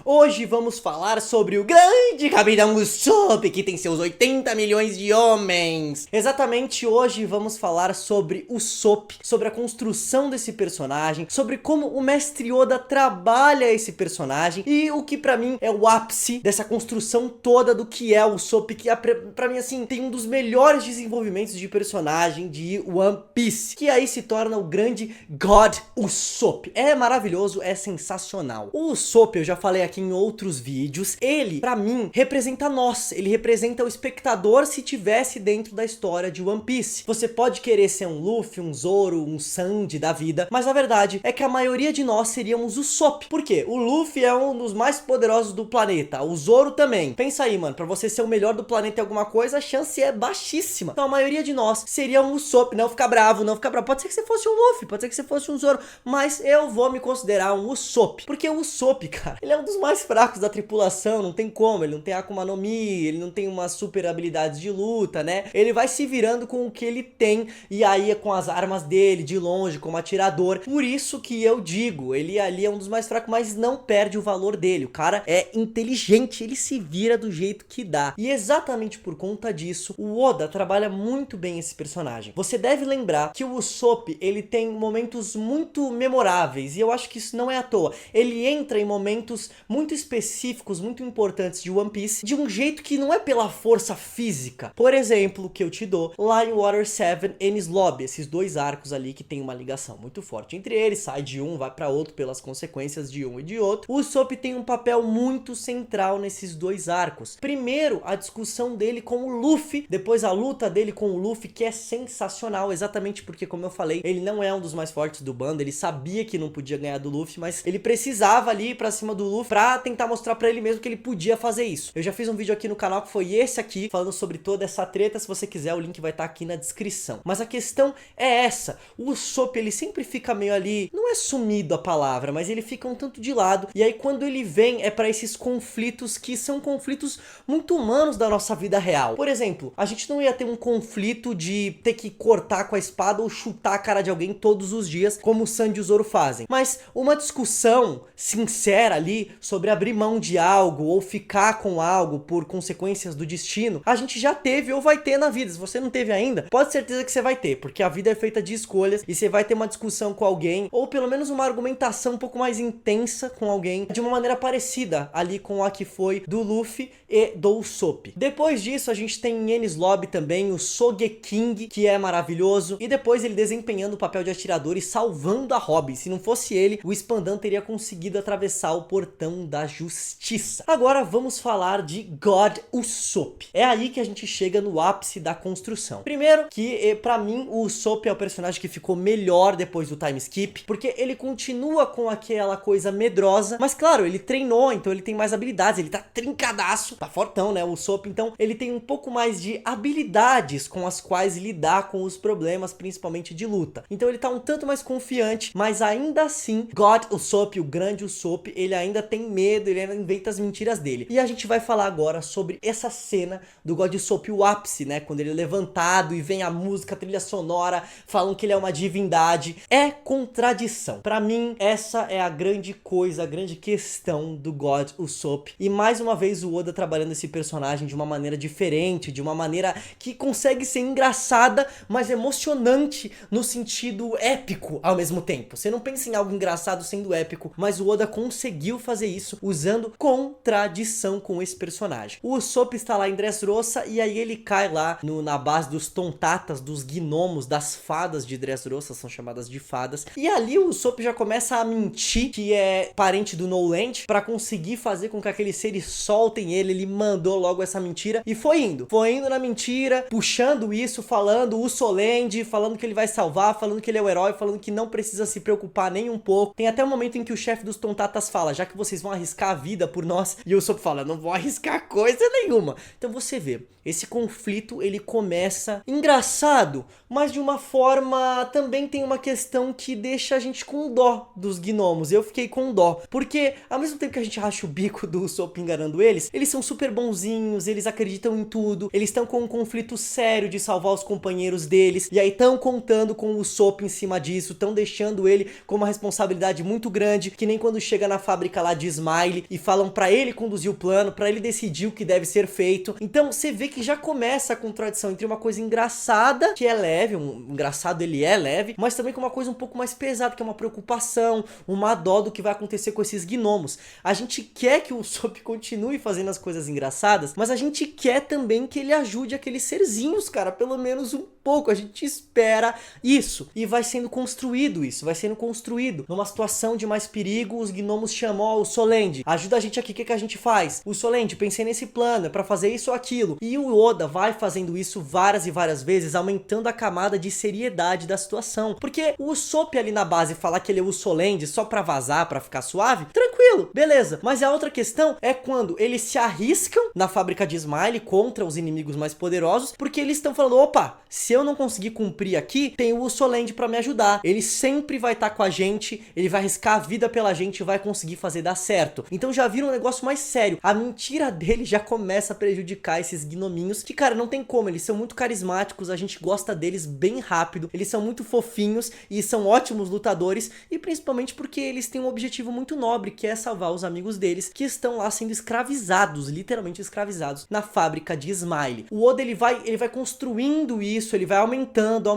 Hoje vamos falar sobre o grande Capitão Usopp, que tem seus 80 milhões de homens. Exatamente, hoje vamos falar sobre Usopp, sobre a construção desse personagem, sobre como o Mestre Oda trabalha esse personagem e o que pra mim é o ápice dessa construção toda do que é o Usopp, que pra mim assim, tem um dos melhores desenvolvimentos de personagem de One Piece, que aí se torna o grande God Usopp. É maravilhoso, é sensacional. O Usopp, eu já falei aqui em outros vídeos, ele, pra mim, representa nós, ele representa o espectador se tivesse dentro da história de One Piece. Você pode querer ser um Luffy, um Zoro, um Sandy da vida, mas a verdade é que a maioria de nós seríamos o Usopp. Por quê? O Luffy é um dos mais poderosos do planeta, o Zoro também. Pensa aí, mano, pra você ser o melhor do planeta em alguma coisa, a chance é baixíssima. Então a maioria de nós seria um Usopp. Não ficar bravo, não ficar bravo. Pode ser que você fosse um Luffy, pode ser que você fosse um Zoro, mas eu vou me considerar um Usopp, porque o Usopp, cara, ele é um dos mais fracos da tripulação, não tem como, ele não tem Akuma no Mi, ele não tem uma super habilidade de luta, né? Ele vai se virando com o que ele tem, e aí é com as armas dele, de longe, como atirador. Por isso que eu digo, ele ali é um dos mais fracos, mas não perde o valor dele. O cara é inteligente, ele se vira do jeito que dá. E exatamente por conta disso, o Oda trabalha muito bem esse personagem. Você deve lembrar que o Usopp, ele tem momentos muito memoráveis, e eu acho que isso não é à toa. Ele entra em momentos muito específicos, muito importantes de One Piece, de um jeito que não é pela força física. Por exemplo, que eu te dou, lá em Water 7 e Enies Lobby, esses dois arcos ali que tem uma ligação muito forte entre eles, sai de um, vai para outro pelas consequências de um e de outro. O Usopp tem um papel muito central nesses dois arcos. Primeiro, a discussão dele com o Luffy, depois a luta dele com o Luffy, que é sensacional, exatamente porque, como eu falei, ele não é um dos mais fortes do bando, ele sabia que não podia ganhar do Luffy, mas ele precisava ali ir pra cima do Luffy pra tentar mostrar pra ele mesmo que ele podia fazer isso. Eu já fiz um vídeo aqui no canal que foi esse aqui, falando sobre toda essa treta. Se você quiser, o link vai estar aqui na descrição. Mas a questão é essa: o Usopp, ele sempre fica meio ali, não é sumido a palavra, mas ele fica um tanto de lado, e aí quando ele vem é pra esses conflitos que são conflitos muito humanos da nossa vida real. Por exemplo, a gente não ia ter um conflito de ter que cortar com a espada ou chutar a cara de alguém todos os dias, como o Sandy e o Zoro fazem, mas uma discussão sincera ali sobre abrir mão de algo ou ficar com algo por consequências do destino, a gente já teve ou vai ter na vida. Se você não teve ainda, pode ter certeza que você vai ter, porque a vida é feita de escolhas e você vai ter uma discussão com alguém, ou pelo menos uma argumentação um pouco mais intensa com alguém, de uma maneira parecida ali com a que foi do Luffy e do Usopp. Depois disso, a gente tem em Enies Lobby também o Sogeking, que é maravilhoso, e depois ele desempenhando o papel de atirador e salvando a Robin. Se não fosse ele, o Spandan teria conseguido atravessar o portão da justiça. Agora vamos falar de God Usopp. É aí que a gente chega no ápice da construção. Primeiro que, pra mim, o Usopp é o personagem que ficou melhor depois do time skip, porque ele continua com aquela coisa medrosa, mas claro, ele treinou, então ele tem mais habilidades, ele tá trincadaço, tá fortão, né, o Usopp, então ele tem um pouco mais de habilidades com as quais lidar com os problemas, principalmente de luta. Então ele tá um tanto mais confiante, mas ainda assim, God Usopp, o grande Usopp, ele ainda tem medo, ele ainda inventa as mentiras dele. E a gente vai falar agora sobre essa cena do God Usopp, o ápice, né, quando ele é levantado e vem a música, a trilha sonora, falam que ele é uma divindade. É contradição. Pra mim, essa é a grande coisa, a grande questão do God Usopp. E mais uma vez o Oda trabalhando esse personagem de uma maneira diferente, de uma maneira que consegue ser engraçada, mas emocionante no sentido épico ao mesmo tempo. Você não pensa em algo engraçado sendo épico, mas o Oda conseguiu fazer isso usando contradição com esse personagem. O Usopp está lá em Dressrosa e aí ele cai lá na base dos tontatas, dos gnomos, das fadas de Dressrosa, são chamadas de fadas. E ali o Usopp já começa a mentir que é parente do No Land para conseguir fazer com que aqueles seres soltem ele. Ele mandou logo essa mentira e foi indo na mentira, puxando isso, falando o Soland, falando que ele vai salvar, falando que ele é o herói, falando que não precisa se preocupar nem um pouco. Tem até um momento em que o chefe dos tontatas fala: já que vocês vão arriscar a vida por nós, e o Usopp fala: não vou arriscar coisa nenhuma. Então você vê, esse conflito ele começa engraçado, mas de uma forma também tem uma questão que deixa a gente com dó dos gnomos. Eu fiquei com dó, porque ao mesmo tempo que a gente racha o bico do Usopp enganando eles são super bonzinhos, eles acreditam em tudo, eles estão com um conflito sério de salvar os companheiros deles, e aí estão contando com o Usopp em cima disso, estão deixando ele com uma responsabilidade muito grande, que nem quando chega na fábrica lá de Smiley e falam pra ele conduzir o plano, pra ele decidir o que deve ser feito. Então você vê que já começa a contradição entre uma coisa engraçada, que é leve, um engraçado ele é leve, mas também com uma coisa um pouco mais pesada, que é uma preocupação, uma dó do que vai acontecer com esses gnomos. A gente quer que o Usopp continue fazendo as coisas engraçadas, mas a gente quer também que ele ajude aqueles serzinhos, cara, pelo menos um pouco. A gente espera isso, e vai sendo construído isso, vai sendo construído. Numa situação de mais perigo, os gnomos chamam, ó, o Solend, ajuda a gente aqui, o que a gente faz? O Solend, pensei nesse plano, é pra fazer isso ou aquilo. E o Oda vai fazendo isso várias e várias vezes, aumentando a camada de seriedade da situação. Porque o Usopp ali na base falar que ele é o Solend só pra vazar, pra ficar suave, tranquilo, beleza. Mas a outra questão é quando eles se arriscam na fábrica de Smiley contra os inimigos mais poderosos, porque eles estão falando, opa, se eu não conseguir cumprir aqui, tem o Solend pra me ajudar. Ele sempre vai estar com a gente, ele vai arriscar a vida pela gente e vai conseguir fazer dar certo. Então já vira um negócio mais sério. A mentira dele já começa a prejudicar esses gnominhos, que, cara, não tem como, eles são muito carismáticos, a gente gosta deles bem rápido, eles são muito fofinhos e são ótimos lutadores, e principalmente porque eles têm um objetivo muito nobre, que é salvar os amigos deles, que estão lá sendo escravizados, literalmente escravizados, na fábrica de Smiley. O Oda, ele vai construindo isso, ele vai aumentando,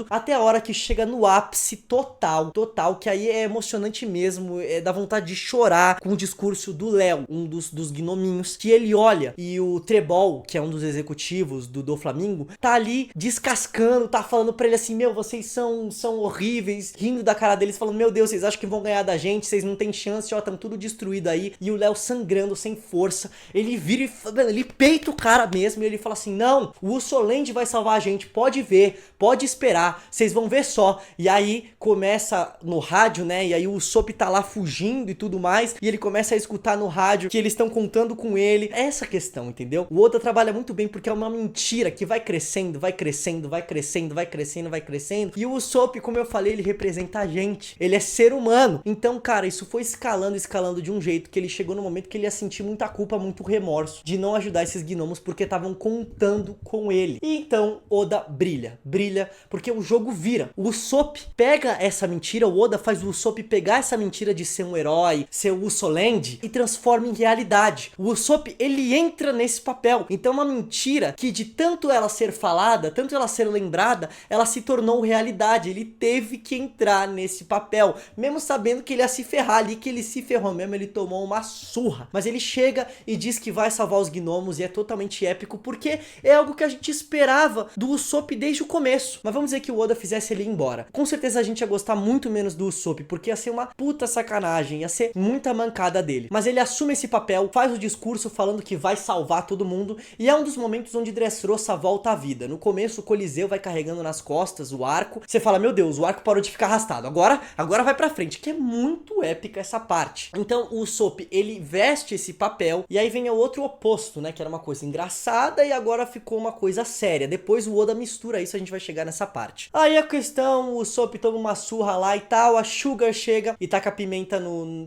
até a hora que chega no ápice total, que aí é emocionante mesmo, dá vontade de chorar com o discurso do Léo, um dos gnominhos, que ele olha e o Trebol, que é um dos executivos do Doflamingo, tá ali descascando, tá falando pra ele assim, meu, vocês são horríveis, rindo da cara deles, falando, meu Deus, vocês acham que vão ganhar da gente, vocês não tem chance, ó, tão tudo destruído aí, e o Léo sangrando sem força, ele vira e ele peita o cara mesmo, e ele fala assim, não, o Solend vai salvar a gente, pode ver, pode esperar, vocês vão ver só. E aí começa no rádio, né, e aí o Usopp tá lá fugindo e tudo mais, e ele começa a escutar no rádio que eles estão contando com ele. É essa questão, entendeu? O Oda trabalha muito bem porque é uma mentira que vai crescendo, e o Usopp, como eu falei, ele representa a gente, ele é ser humano. Então, cara, isso foi escalando de um jeito que ele chegou no momento que ele ia sentir muita culpa, muito remorso de não ajudar esses gnomos porque estavam contando com ele. E então Oda brilha porque o jogo vira. O Usopp pega essa mentira, o Oda faz o Usopp pegar essa mentira de ser um herói, ser o Usolend, e transforma em realidade. O Usopp, ele entra nesse papel. Então uma mentira que, de tanto ela ser falada, tanto ela ser lembrada, ela se tornou realidade. Ele teve que entrar nesse papel, mesmo sabendo que ele ia se ferrar ali, que ele se ferrou mesmo, ele tomou uma surra. Mas ele chega e diz que vai salvar os gnomos, e é totalmente épico, porque é algo que a gente esperava do Usopp desde o começo. Mas vamos dizer que o Oda fizesse ele ir embora. Com certeza a gente ia gostar muito menos do Usopp, porque ia ser uma puta sacanagem, ia ser muita mancada dele. Mas ele assume esse papel, faz o discurso falando que vai salvar todo mundo, e é um dos momentos onde Dressrosa volta à vida. No começo o Coliseu vai carregando nas costas o arco, você fala, meu Deus, o arco parou de ficar arrastado, agora vai pra frente, que é muito épica essa parte. Então o Usopp, ele veste esse papel, e aí vem o outro oposto, né, que era uma coisa engraçada e agora ficou uma coisa séria. Depois o Oda mistura isso, a gente vai chegar nessa parte. Aí a questão, o Usopp toma uma surra lá e tal, a Sugar chega e taca a pimenta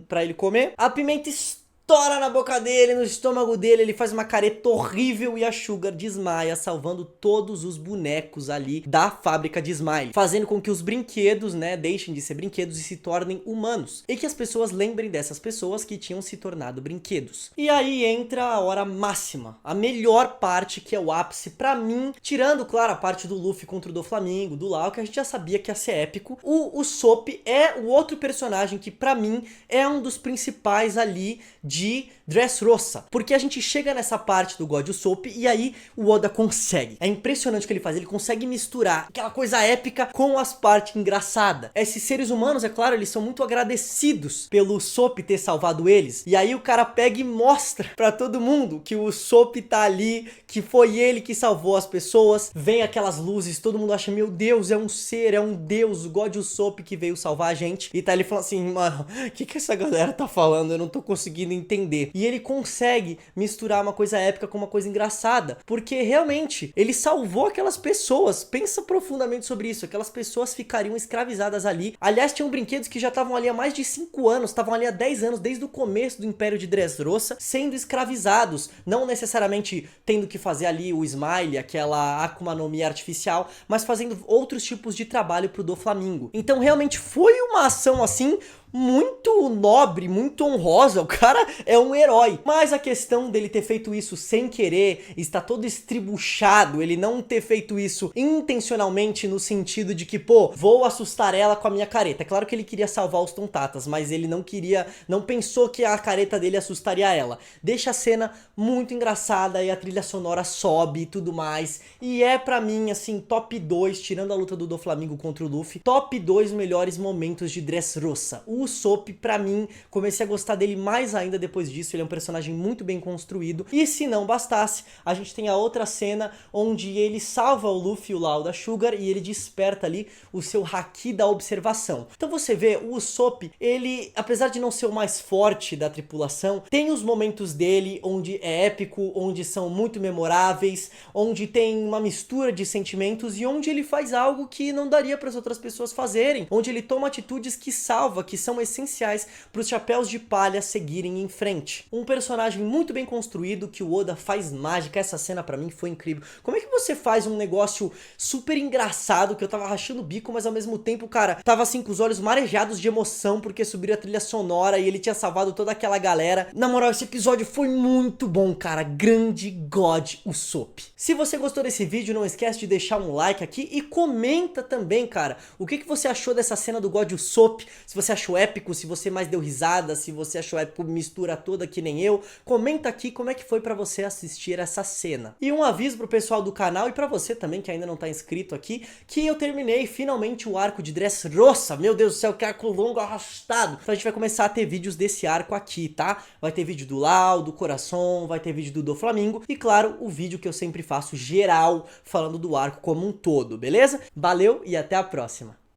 pra ele comer. A pimenta estoura na boca dele, no estômago dele, ele faz uma careta horrível e a Sugar desmaia, salvando todos os bonecos ali da fábrica de Smiley, fazendo com que os brinquedos, né, deixem de ser brinquedos e se tornem humanos, e que as pessoas lembrem dessas pessoas que tinham se tornado brinquedos. E aí entra a hora máxima, a melhor parte, que é o ápice pra mim, tirando, claro, a parte do Luffy contra o Doflamingo, do Lau, que a gente já sabia que ia ser épico. O Usopp é o outro personagem que pra mim é um dos principais ali de Dressrosa, porque a gente chega nessa parte do God Usopp e aí o Oda consegue. É impressionante o que ele faz, ele consegue misturar aquela coisa épica com as partes engraçadas. Esses seres humanos, é claro, eles são muito agradecidos pelo Usopp ter salvado eles, e aí o cara pega e mostra pra todo mundo que o Usopp tá ali, que foi ele que salvou as pessoas. Vem aquelas luzes, todo mundo acha, meu Deus, é um ser, é um deus, o God Usopp que veio salvar a gente. E tá ali falando assim, mano, o que essa galera tá falando? Eu não tô conseguindo entender. E ele consegue misturar uma coisa épica com uma coisa engraçada, porque realmente ele salvou aquelas pessoas. Pensa profundamente sobre isso, aquelas pessoas ficariam escravizadas ali. Aliás, tinham brinquedos que já estavam ali há mais de 5 anos, estavam ali há 10 anos, desde o começo do Império de Dressrosa, sendo escravizados, não necessariamente tendo que fazer ali o Smiley, aquela Akuma no Mi artificial, mas fazendo outros tipos de trabalho pro Doflamingo. Então realmente foi uma ação assim muito nobre, muito honrosa, o cara é um herói. Mas a questão dele ter feito isso sem querer, está todo estribuchado, ele não ter feito isso intencionalmente no sentido de que, pô, vou assustar ela com a minha careta. É claro que ele queria salvar os Tontatas, mas ele não pensou que a careta dele assustaria ela. Deixa a cena muito engraçada e a trilha sonora sobe e tudo mais. E é pra mim, assim, top 2, tirando a luta do Doflamingo contra o Luffy, top 2 melhores momentos de Dressrosa. O Usopp, pra mim, comecei a gostar dele mais ainda depois disso, ele é um personagem muito bem construído. E se não bastasse, a gente tem a outra cena onde ele salva o Luffy e o Lau da Sugar e ele desperta ali o seu Haki da observação. Então você vê, o Usopp, ele, apesar de não ser o mais forte da tripulação, tem os momentos dele onde é épico, onde são muito memoráveis, onde tem uma mistura de sentimentos e onde ele faz algo que não daria para as outras pessoas fazerem, onde ele toma atitudes que salva, que são essenciais para os chapéus de palha seguirem em frente. Um personagem muito bem construído, que o Oda faz mágica. Essa cena pra mim foi incrível. Como é que você faz um negócio super engraçado, que eu tava rachando o bico, mas ao mesmo tempo, cara, tava assim com os olhos marejados de emoção porque subiu a trilha sonora e ele tinha salvado toda aquela galera. Na moral, esse episódio foi muito bom, cara. Grande God Usopp. Se você gostou desse vídeo, não esquece de deixar um like aqui e comenta também, cara, o que você achou dessa cena do God Usopp, se você achou épico, se você mais deu risada, se você achou épico mistura toda que nem eu, comenta aqui como é que foi pra você assistir essa cena. E um aviso pro pessoal do canal e pra você também que ainda não tá inscrito aqui, que eu terminei finalmente o arco de Dressrosa. Meu Deus do céu, que arco longo, arrastado. Então a gente vai começar a ter vídeos desse arco aqui, tá? Vai ter vídeo do Lau, do Coração, vai ter vídeo do Doflamingo e claro, o vídeo que eu sempre faço geral, falando do arco como um todo, beleza? Valeu e até a próxima.